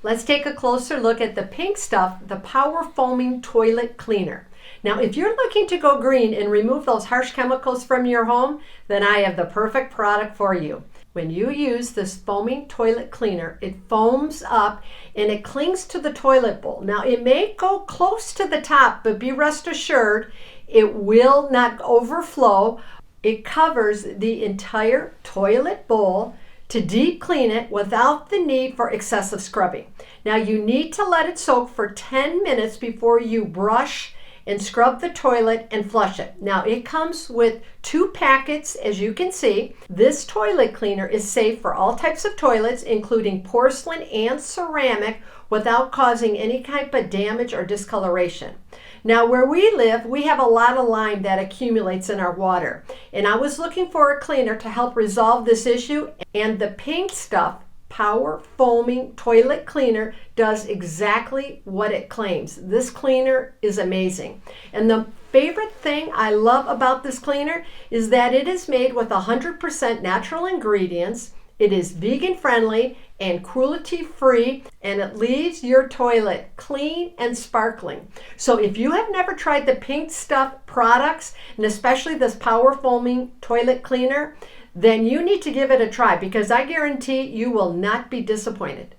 Let's take a closer look at the pink stuff, the Power Foaming Toilet Cleaner. Now, if you're looking to go green and remove those harsh chemicals from your home, then I have the perfect product for you. When you use this foaming toilet cleaner, it foams up and it clings to the toilet bowl. Now, it may go close to the top, but be rest assured, it will not overflow. It covers the entire toilet bowl to deep clean it without the need for excessive scrubbing. Now, you need to let it soak for 10 minutes before you brush and scrub the toilet and flush it. Now, it comes with 2 packets, as you can see. This toilet cleaner is safe for all types of toilets, including porcelain and ceramic, without causing any type of damage or discoloration. Now, where we live, we have a lot of lime that accumulates in our water, and I was looking for a cleaner to help resolve this issue, and the pink stuff, Power Foaming Toilet Cleaner, does exactly what it claims. This cleaner is amazing. And the favorite thing I love about this cleaner is that it is made with 100% natural ingredients. It is vegan friendly and cruelty free, and it leaves your toilet clean and sparkling. So if you have never tried the pink stuff products, and especially this Power Foaming Toilet Cleaner, then you need to give it a try, because I guarantee you will not be disappointed.